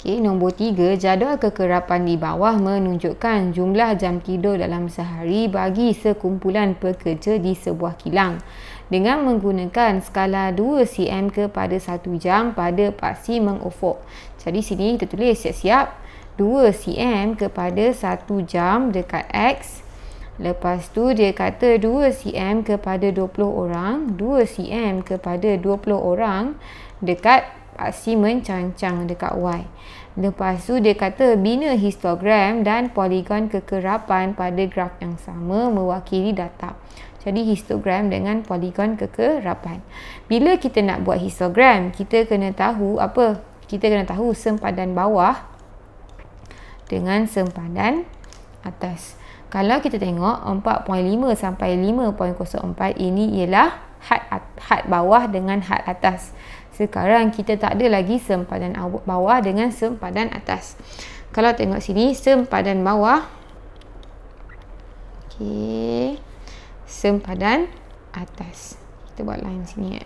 Okey, nombor 3, jadual kekerapan di bawah menunjukkan jumlah jam tidur dalam sehari bagi sekumpulan pekerja di sebuah kilang dengan menggunakan skala 2 cm kepada 1 jam pada paksi mengufuk. Jadi sini kita tulis siap-siap 2 cm kepada 1 jam dekat X. Lepas tu dia kata 2 cm kepada 20 orang, 2 cm kepada 20 orang dekat paksi mencancang dekat Y. Lepas tu dia kata bina histogram dan poligon kekerapan pada graf yang sama mewakili data. Jadi histogram dengan poligon kekerapan. Bila kita nak buat histogram, kita kena tahu apa? Kita kena tahu sempadan bawah dengan sempadan atas. Kalau kita tengok 4.5 sampai 5.04 ini ialah had bawah dengan had atas. Sekarang kita tak ada lagi sempadan bawah dengan sempadan atas. Kalau tengok sini sempadan bawah, okey, sempadan atas. Kita buat line sini.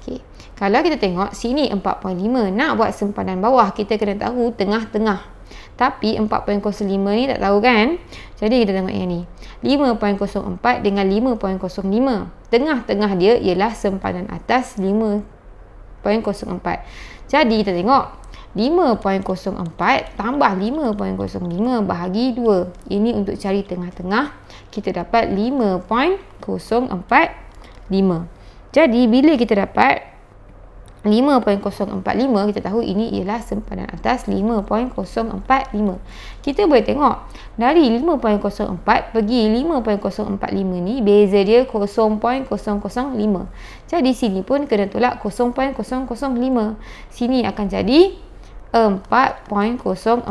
Okey. Kalau kita tengok sini 4.5, nak buat sempadan bawah kita kena tahu tengah-tengah. Tapi 4.05 ni tak tahu kan? Jadi kita tengok yang ni. 5.04 dengan 5.05. Tengah-tengah dia ialah sempadan atas 5.04. Jadi kita tengok 5.04 tambah 5.05 bahagi 2. Ini untuk cari tengah-tengah. Kita dapat 5.045. Jadi bila kita dapat 5.045, kita tahu ini ialah sempadan atas 5.045. Kita boleh tengok dari 5.04 pergi 5.045 ni beza dia 0.005. Jadi sini pun kena tolak 0.005. Sini akan jadi 4.045.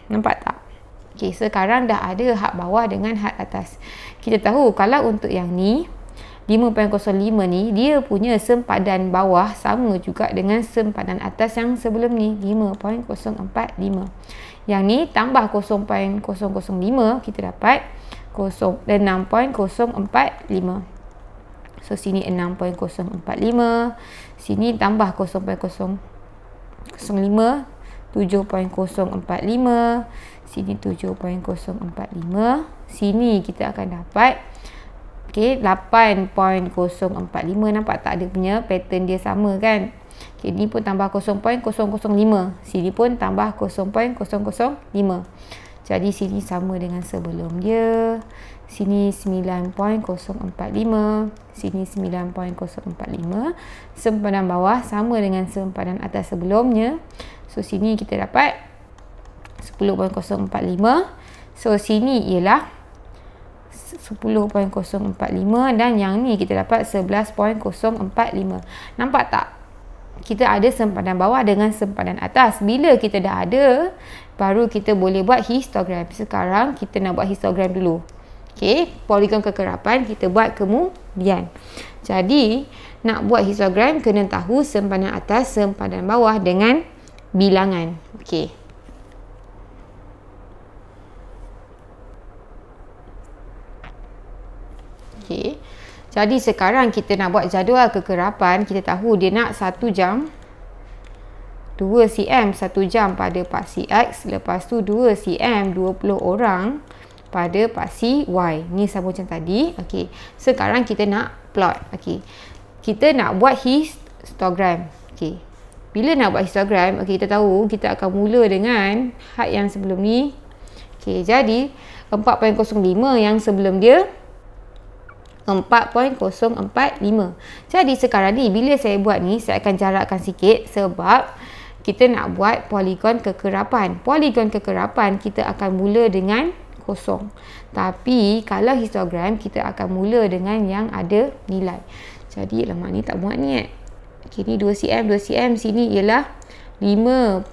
Nampak tak? Okey, sekarang dah ada had bawah dengan had atas. Kita tahu kalau untuk yang ni 5.05 ni dia punya sempadan bawah sama juga dengan sempadan atas yang sebelum ni 5.045. Yang ni tambah 0.005 kita dapat 6.045. So sini 6.045, sini tambah 0.005 7.045, sini 7.045, sini kita akan dapat okey 8.045. Nampak tak, ada punya pattern dia sama kan? Okey, ni pun tambah 0.005, sini pun tambah 0.005. Jadi sini sama dengan sebelum dia. Sini 9.045, sini 9.045. Sempadan bawah sama dengan sempadan atas sebelumnya. So sini kita dapat 10.045. So sini ialah 10.045 dan yang ni kita dapat 11.045. Nampak tak? Kita ada sempadan bawah dengan sempadan atas. Bila kita dah ada, baru kita boleh buat histogram. Sekarang kita nak buat histogram dulu. Okey, poligon kekerapan kita buat kemudian. Jadi, nak buat histogram kena tahu sempadan atas, sempadan bawah dengan bilangan. Okey. Okay. Jadi sekarang kita nak buat jadual kekerapan. Kita tahu dia nak 1 jam 2 cm 1 jam pada paksi X. Lepas tu 2 cm 20 orang pada paksi Y. Ni sama macam tadi. Okay. Sekarang kita nak plot. Okay. Kita nak buat histogram. Okay. Bila nak buat histogram, okay, kita tahu kita akan mula dengan had yang sebelum ni. Okay. Jadi 4.05 yang sebelum dia 4.045. Jadi sekarang ni bila saya buat ni, saya akan jarakkan sikit sebab kita nak buat poligon kekerapan. Poligon kekerapan kita akan mula dengan kosong. Tapi kalau histogram kita akan mula dengan yang ada nilai. Jadi lemak ni tak muat ni okay, ni 2 cm 2 cm, sini ialah 5.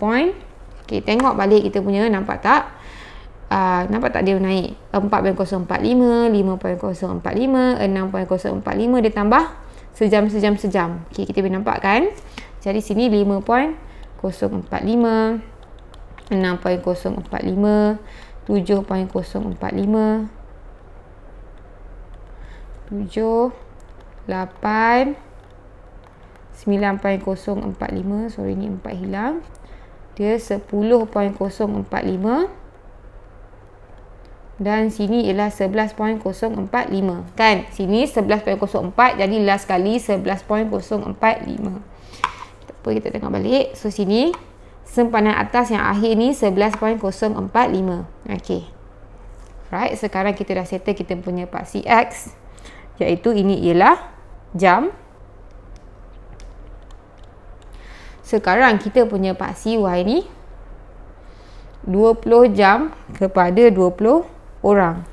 Okay, tengok balik kita punya, nampak tak? Nampak tak dia naik 4.045, 5.045, 6.045, dia tambah sejam. Okay, kita boleh nampak kan? Jadi sini 5.045, 6.045, 7.045, 7, 8, 9.045. Sorry, ni 4 hilang. Dia 10.045. Dan sini ialah 11.045. Kan? Sini 11.04. Jadi last kali 11.045. Tak apa, kita tengok balik. So, sini sempadan atas yang akhir ni 11.045. Okey. Right, sekarang kita dah settle kita punya paksi X. Iaitu ini ialah jam. Sekarang kita punya paksi Y ni 20 jam kepada 20 orang.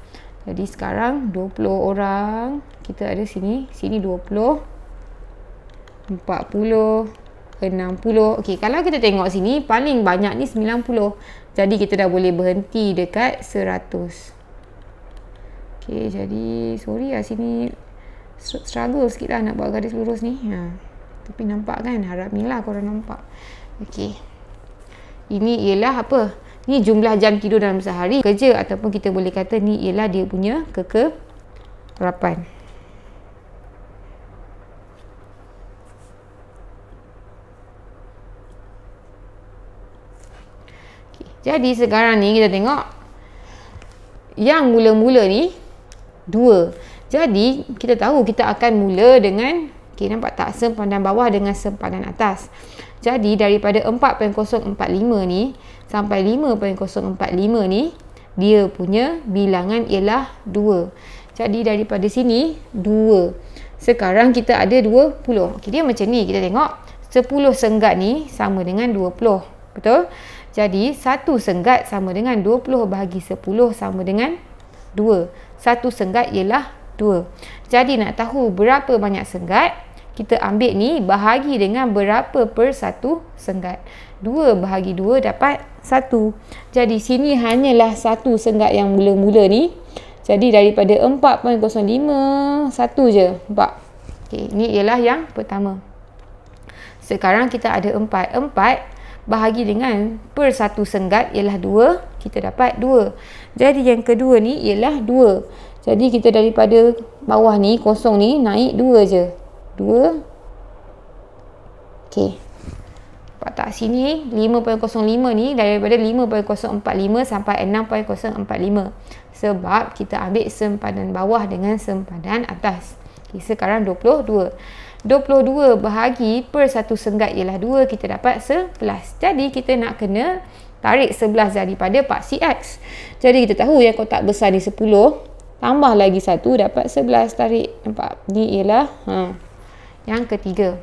Jadi sekarang 20 orang. Kita ada sini. Sini 20, 40, 60. Okey, kalau kita tengok sini paling banyak ni 90. Jadi kita dah boleh berhenti dekat 100. Okey, jadi sorry lah sini struggle sikit lah nak buat garis lurus ni. Tapi nampak kan? Harap ni lah korang nampak. Okey. Ini ialah apa? Ni jumlah jam tidur dalam sehari kerja, ataupun kita boleh kata ni ialah dia punya kekerapan. Okay. Jadi sekarang ni kita tengok yang mula-mula ni 2. Jadi kita tahu kita akan mula dengan, okay, nampak tak, sempadan bawah dengan sempadan atas. Jadi daripada 4.045 ni sampai 5.045 ni dia punya bilangan ialah 2. Jadi daripada sini 2. Sekarang kita ada 20. Okey, dia macam ni. Kita tengok 10 senggat ni sama dengan 20. Betul? Jadi 1 senggat sama dengan 20 bahagi 10 sama dengan 2. 1 senggat ialah 2. Jadi nak tahu berapa banyak senggat, kita ambil ni bahagi dengan berapa per 1 senggat. 2 bahagi 2 dapat 1. Jadi sini hanyalah 1 senggat yang mula-mula ni. Jadi daripada 4.05 1 je. Nampak? Okey, ni ialah yang pertama. Sekarang kita ada 4. 4 bahagi dengan per 1 senggat ialah 2. Kita dapat 2. Jadi yang kedua ni ialah 2. Jadi kita daripada bawah ni kosong ni naik 2 je. 2. Okey. Nampak tak sini 5.05 ni daripada 5.045 sampai 6.045. Sebab kita ambil sempadan bawah dengan sempadan atas. Okay, sekarang 22. 22 bahagi per 1 senggat ialah 2, kita dapat 11. Jadi kita nak kena tarik 11 daripada paksi X. Jadi kita tahu yang kotak besar ni 10, tambah lagi 1 dapat 11, tarik. Nampak? Ni ialah yang ketiga.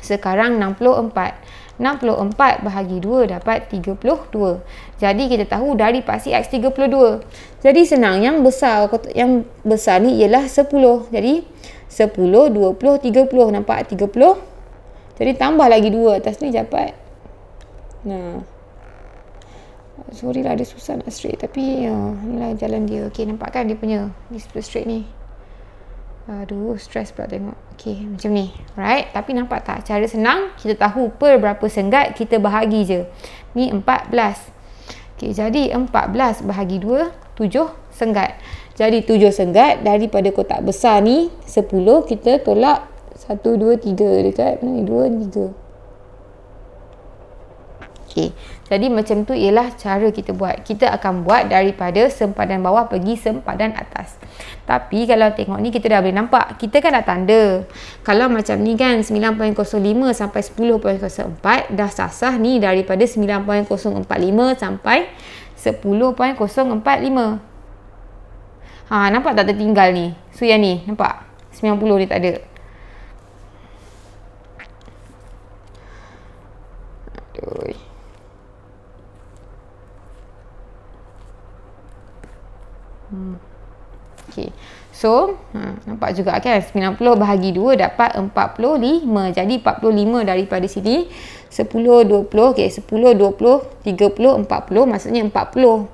Sekarang 64. 64 bahagi 2 dapat 32. Jadi kita tahu dari paksi X 32. Jadi senang, yang besar ni ialah 10. Jadi 10, 20, 30. Nampak 30? Jadi tambah lagi 2 atas ni dapat. Nah. Sorry lah, dia susah nak straight. Tapi inilah jalan dia. Okay, nampak kan dia punya ni straight ni. Aduh, stress pula tengok. Okay, macam ni. Right? Tapi nampak tak? Cara senang, kita tahu per berapa senggat, kita bahagi je. Ni 14. Okay, jadi 14 bahagi 2, 7 senggat. Jadi 7 senggat daripada kotak besar ni 10, kita tolak 1, 2, 3 dekat mana ni? 2, 3. Okay. Jadi macam tu ialah cara kita buat. Kita akan buat daripada sempadan bawah pergi sempadan atas. Tapi kalau tengok ni kita dah boleh nampak. Kita kan dah tanda. Kalau macam ni kan 9.05 sampai 10.04 dah sasah ni daripada 9.045 sampai 10.045. Nampak tak tertinggal ni? So yang ni nampak? 90 ni tak ada. Aduh. Okay. So, nampak juga kan 90 bahagi 2 dapat 45. Jadi 45 daripada sini 10, 20, okay, 10, 20, 30, 40, maksudnya 40.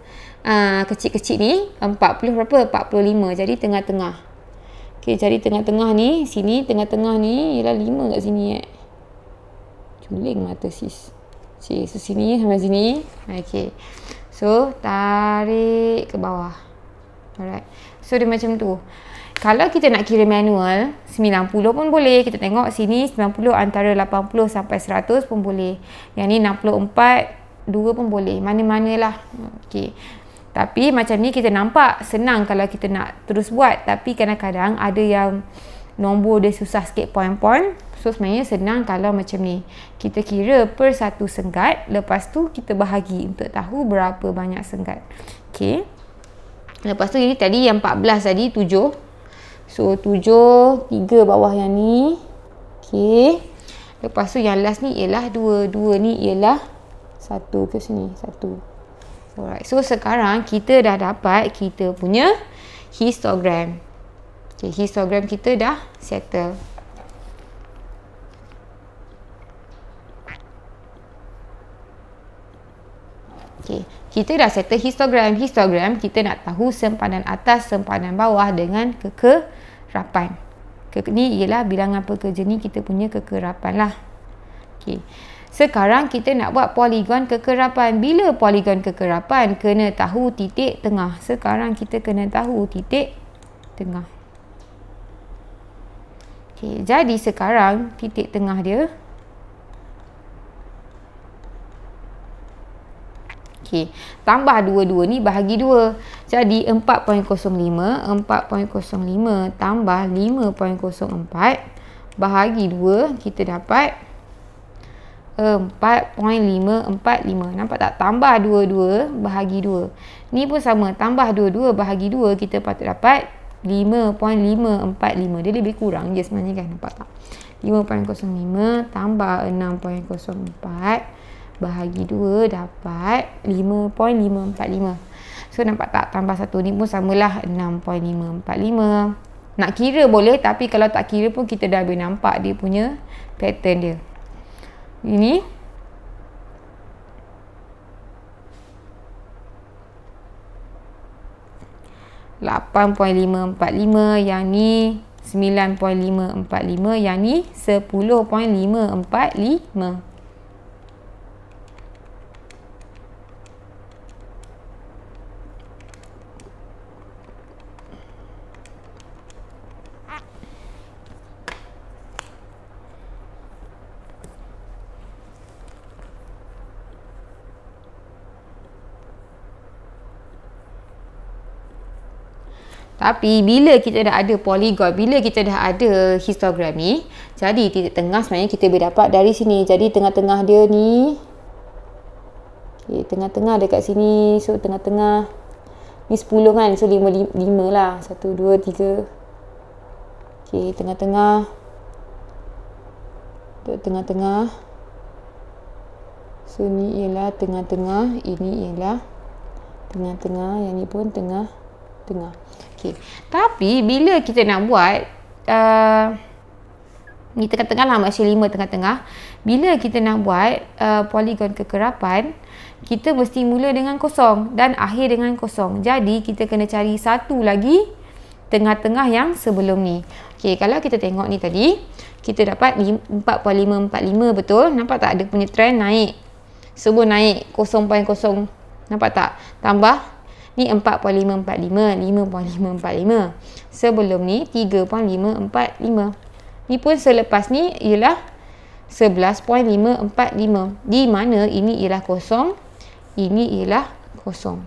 Kecil-kecil ni 40 berapa? 45. Jadi tengah-tengah. Okay, jadi tengah-tengah ni, sini tengah-tengah ni ialah 5 kat sini. Juling mata sis. Okay, so sini sampai sini. Okay. So, tarik ke bawah. Alright. So dia macam tu. kalau kita nak kira manual, 90 pun boleh. Kita tengok sini 90 antara 80 sampai 100 pun boleh. Yang ni 64, 2 pun boleh. Mana-manalah. Okey. Tapi macam ni kita nampak senang kalau kita nak terus buat. Tapi kadang-kadang ada yang nombor dia susah sikit point-point. So sebenarnya senang kalau macam ni. Kita kira per satu senggat. Lepas tu kita bahagi untuk tahu berapa banyak senggat. Okey. Lepas tu ini tadi yang 14 tadi 7. So 7, 3 bawah yang ni. Okey. Lepas tu yang last ni ialah 2. 2 ni ialah 1 ke sini. 1. Alright. So sekarang kita dah dapat kita punya histogram. Okay, histogram kita dah settle. Okay, kita dah settle histogram. Histogram kita nak tahu sempadan atas, sempadan bawah dengan kekerapan. Ni ialah bilangan pekerja ni kita punya kekerapan lah. Okay. Sekarang kita nak buat poligon kekerapan. Bila poligon kekerapan? Kena tahu titik tengah. Sekarang kita kena tahu titik tengah. Okay, jadi sekarang titik tengah dia. Okay, tambah 22 ni bahagi 2. Jadi 4.05. 4.05 tambah 5.04 bahagi 2. Kita dapat 4.545. Nampak tak? Tambah 22 bahagi 2. Ni pun sama. Tambah 22 bahagi 2. Kita patut dapat 5.545. Dia lebih kurang je sebenarnya kan. Nampak tak? 5.05 tambah 6.04 bahagi 2 dapat 5.545. So nampak tak? Tambah 1 ni pun samalah 6.545. Nak kira boleh, tapi kalau tak kira pun kita dah boleh nampak dia punya pattern dia. Ini 8.545, yang ni 9.545, yang ni 10.545. Tapi bila kita dah ada poligon, bila kita dah ada histogram ni, jadi titik tengah sebenarnya kita boleh dapat dari sini. Jadi tengah-tengah dia ni, okay, tengah-tengah dekat sini. So tengah-tengah ni 10 kan. So 5 lah. 1, 2, 3. Okay, tengah-tengah. Tengah-tengah. So ni ialah tengah-tengah. Ini ialah tengah-tengah. Yang ni pun tengah-tengah. Okay. Tapi bila kita nak buat ni tengah-tengah lah, maksud 5 tengah-tengah. Bila kita nak buat poligon kekerapan, kita mesti mula dengan kosong dan akhir dengan kosong. Jadi kita kena cari satu lagi tengah-tengah yang sebelum ni. Okay, kalau kita tengok ni tadi, kita dapat 4.545, betul? Nampak tak ada punya trend naik? Semua naik 0.0. Nampak tak? Tambah ni 4.545, 5.545. Sebelum ni 3.545. Ni pun selepas ni ialah 11.545. Di mana ini ialah kosong, ini ialah kosong.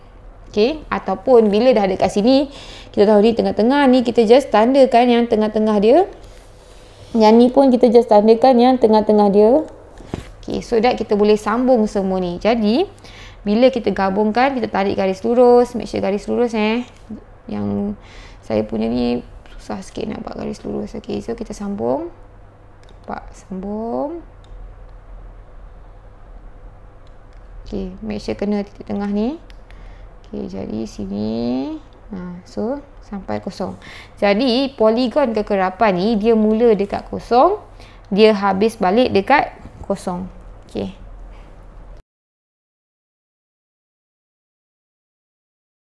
Okey, ataupun bila dah dekat sini, kita tahu ni tengah-tengah ni, kita just tandakan yang tengah-tengah dia. Yang ni pun kita just tandakan yang tengah-tengah dia. Okey, so that kita boleh sambung semua ni. Jadi bila kita gabungkan, kita tarik garis lurus. Make sure garis lurus Yang saya punya ni susah sikit nak buat garis lurus. Okay, so kita sambung. Nampak? Sambung. Okay, make sure kena titik tengah ni. Okay, jadi sini. So, sampai kosong. Jadi, poligon kekerapan ni, dia mula dekat kosong. Dia habis balik dekat kosong. Okay.